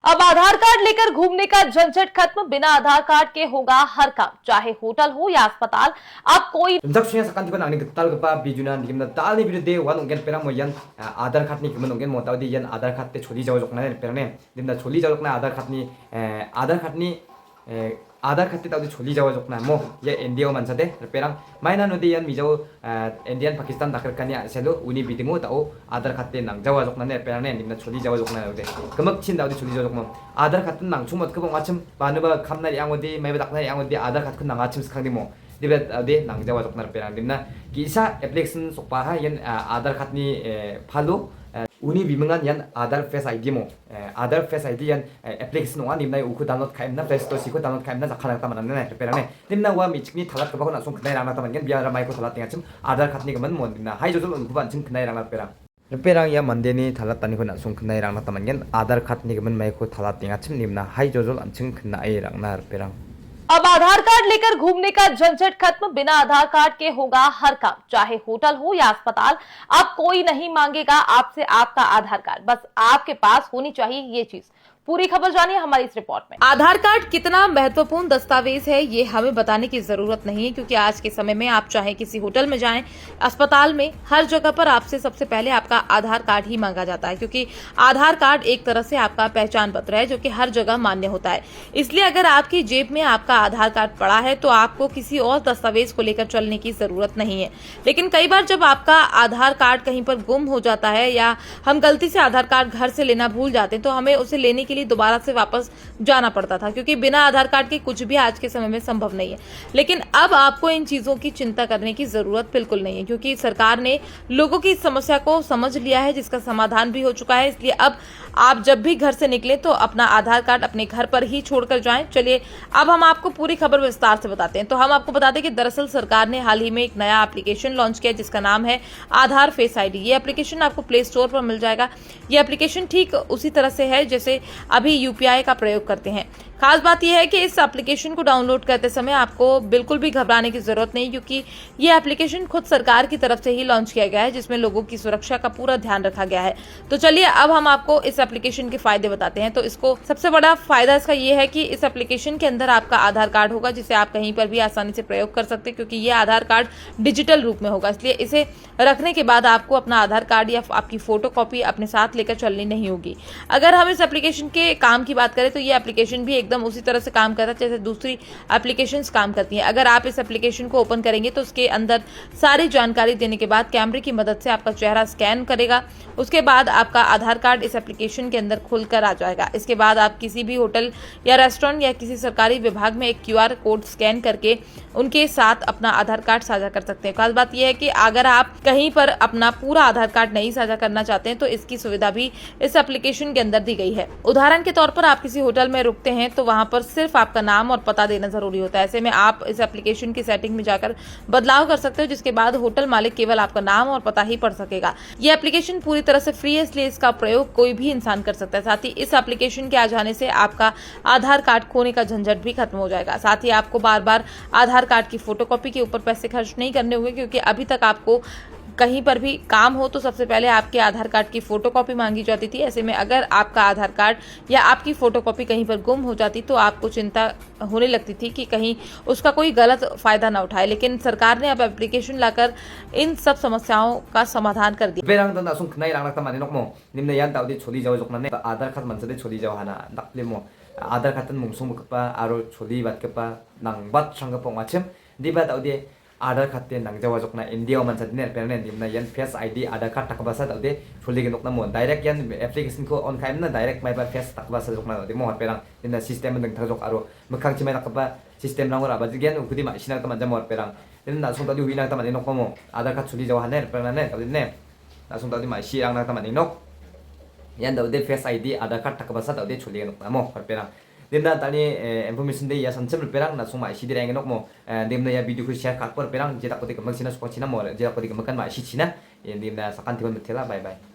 अब आधार कार्ड लेकर घूमने का झंझट खत्म। बिना आधार कार्ड के होगा हर काम, चाहे होटल हो या अस्पताल। अब कोई आधार कार्ड आधार कार्ड छोली जाओ आधार कार्ड आधार खाते ताऊ छोली जावा जोकना मो ये इंडिया मानसादे पेरांग माइना नदी यान मिजाओ इंडियन पाकिस्तान दाखर कन्या सेलो उनी बिदिमो ताऊ आधार खाते नांग जावा जोकना ने पेरांग ने निम्न छोली जावा जोकना दे कमक छिन दाऊ छोली जावा जोकना आधार खाते नांग छुमत कबो आचम बानुबा खामना यांगोदि माइबा दाखना यांगोदि आधार खाते नांग आचम सखांदिमो दिबे दे नांग जावा जोकना पेरांग दिमना किसा एप्लीकेशन सोपा हा यान आधार खाते फालो उनी बिमंगान यान आधार फेस आईडी मो आधार फेस आईडी यान एप्लीकेशन वा निमनाय उखु डाउनलोड खाइमना प्ले स्टोर सिखु डाउनलोड खाइमना जाखाना तमन ने पेराने निमना वा मिचकनि थाला कबाखौ नासुं खनाय रांना तमन गेन बिया माइको थाला तिंगाचम आधार खातनि गमन मोन दिना हाइ जोजल उखु बानचिन खनाय रांना पेरां या मंदेनि थाला तनिखौ नासुं खनाय रांना तमन गेन आधार खातनि गमन माइको थाला तिंगाचम निमना हाइ जोजल अंचिं खनाय रांना पेरां। अब आधार कार्ड लेकर घूमने का झंझट खत्म। बिना आधार कार्ड के होगा हर काम, चाहे होटल हो या अस्पताल। अब कोई नहीं मांगेगा आपसे आपका आधार कार्ड, बस आपके पास होनी चाहिए ये चीज। पूरी खबर जानिए हमारी इस रिपोर्ट में। आधार कार्ड कितना महत्वपूर्ण दस्तावेज है ये हमें बताने की जरूरत नहीं है, क्योंकि आज के समय में आप चाहे किसी होटल में जाएं, अस्पताल में, हर जगह पर आपसे सबसे पहले आपका आधार कार्ड ही मांगा जाता है, क्योंकि आधार कार्ड एक तरह से आपका पहचान पत्र है जो कि हर जगह मान्य होता है। इसलिए अगर आपकी जेब में आपका आधार कार्ड पड़ा है तो आपको किसी और दस्तावेज को लेकर चलने की जरूरत नहीं है। लेकिन कई बार जब आपका आधार कार्ड कहीं पर गुम हो जाता है या हम गलती से आधार कार्ड घर से लेना भूल जाते हैं तो हमें उसे लेने के लिए दोबारा से वापस जाना पड़ता था, क्योंकि बिना आधार कार्ड के कुछ भी आज के समय में संभव नहीं है। लेकिन अब आपको इन चीजों की चिंता करने की जरूरत बिल्कुल नहीं है, क्योंकि सरकार ने लोगों की समस्या को समझ लिया है, जिसका समाधान भी हो चुका है। इसलिए अब आप जब भी घर से निकले तो अपना आधार कार्ड अपने घर पर ही छोड़कर जाएं। चलिए अब हम आपको पूरी खबर विस्तार से बताते हैं। तो हम आपको बता दें कि दरअसल सरकार ने हाल ही में एक नया एप्लीकेशन लॉन्च किया जिसका नाम है आधार फेस आईडी। ये एप्लीकेशन आपको प्ले स्टोर पर मिल जाएगा। ये एप्लीकेशन ठीक उसी तरह से है जैसे अभी यूपीआई का प्रयोग करते हैं। खास बात यह है कि इस एप्लीकेशन को डाउनलोड करते समय आपको बिल्कुल भी घबराने की जरूरत नहीं, क्योंकि ये एप्लीकेशन खुद सरकार की तरफ से ही लॉन्च किया गया है, जिसमें लोगों की सुरक्षा का पूरा ध्यान रखा गया है। तो चलिए अब हम आपको इस एप्लीकेशन के फायदे बताते हैं। तो इसको सबसे बड़ा फायदा इसका ये है कि इस एप्लीकेशन के अंदर आपका आधार कार्ड होगा, जिसे आप कहीं पर भी आसानी से प्रयोग कर सकते हैं, क्योंकि ये आधार कार्ड डिजिटल रूप में होगा। इसलिए इसे रखने के बाद आपको अपना आधार कार्ड या आपकी फोटो कॉपी अपने साथ लेकर चलनी नहीं होगी। अगर हम इस एप्लीकेशन के काम की बात करें तो ये एप्लीकेशन भी एकदम उसी तरह से काम करता है जैसे दूसरी एप्लीकेशंस काम करती हैं। अगर आप इस एप्लीकेशन को ओपन करेंगे तो उसके अंदर सारी जानकारी देने के बाद कैमरे की मदद से आपका चेहरा स्कैन करेगा। उसके बाद आपका आधार कार्ड इस एप्लीकेशन के अंदर खुलकर आ जाएगा। इसके बाद आप किसी भी होटल या रेस्टोरेंट या किसी सरकारी विभाग में एक क्यूआर कोड स्कैन करके उनके साथ अपना आधार कार्ड साझा कर सकते हैं। खास बात यह है कि अगर आप कहीं पर अपना पूरा आधार कार्ड नहीं साझा करना चाहते हैं तो इसकी सुविधा भी इस एप्लीकेशन के अंदर दी गई है। उदाहरण के तौर पर आप किसी होटल में रुकते हैं तो वहां पर सिर्फ आपका नाम और पता देना जरूरी होता है। ऐसे में आप इस एप्लीकेशन की सेटिंग में जाकर बदलाव कर सकते हो, जिसके बाद होटल मालिक केवल आपका नाम और पता ही पढ़ सकेगा। यह एप्लीकेशन पूरी तरह से फ्री है, इसलिए इसका प्रयोग कोई भी इंसान कर सकता है। साथ ही इस एप्लीकेशन के आ जाने से आपका आधार कार्ड खोने का झंझट भी खत्म हो जाएगा। साथ ही आपको बार बार आधार कार्ड की फोटोकॉपी के ऊपर पैसे खर्च नहीं करने होंगे, क्योंकि अभी तक आपको कहीं पर भी काम हो तो सबसे पहले आपके आधार कार्ड की फोटोकॉपी मांगी जाती थी। ऐसे में अगर आपका आधार कार्ड या आपकी फोटोकॉपी कहीं पर गुम हो जाती तो आपको चिंता होने लगती थी कि कहीं उसका कोई गलत फायदा ना उठाए। लेकिन सरकार ने अब एप्लीकेशन लाकर इन सब समस्याओं का समाधान कर दिया। आधार कार्ड मुंसुम आरो छोली बात नांगबात संग आधार कार्ड नांगजावा जोकना इंडिया मानसादिने पेरने निमना यान फेस आईडी आधार कार्ड तकबासा दाउदे छोली गेनोकना मोन डायरेक्ट यान एप्लीकेशन को ऑन खाइमना डायरेक्ट माइबा फेस तकबासा जोकना दाउदे मोहर पेरां निमना सिस्टम में नोंथां जोक आरो मोखां चिमाय नाकबा सिस्टम नांगो राबा जिगेन उखुदि मासिना तमान जामर पेरां निमना नासुं दाउदि हुइना तमान नोकमो आधार कार्ड छोली जावा हाने पेराने दाउदि ने नासुं दाउदि मासि आंना तमान नोक यान दाउदे फेस आईडी आधार कार्ड तकबासा दाउदे छोली गेनोकना मोहर पेरां dimna tani information de ya sanchem perang na suma isi direng nok mo dimna ya video ku share kat per perang jetak poti kemang sina suka cina mo jetak poti kemang kan ma isi cina dimna sakan tiban betela bye bye.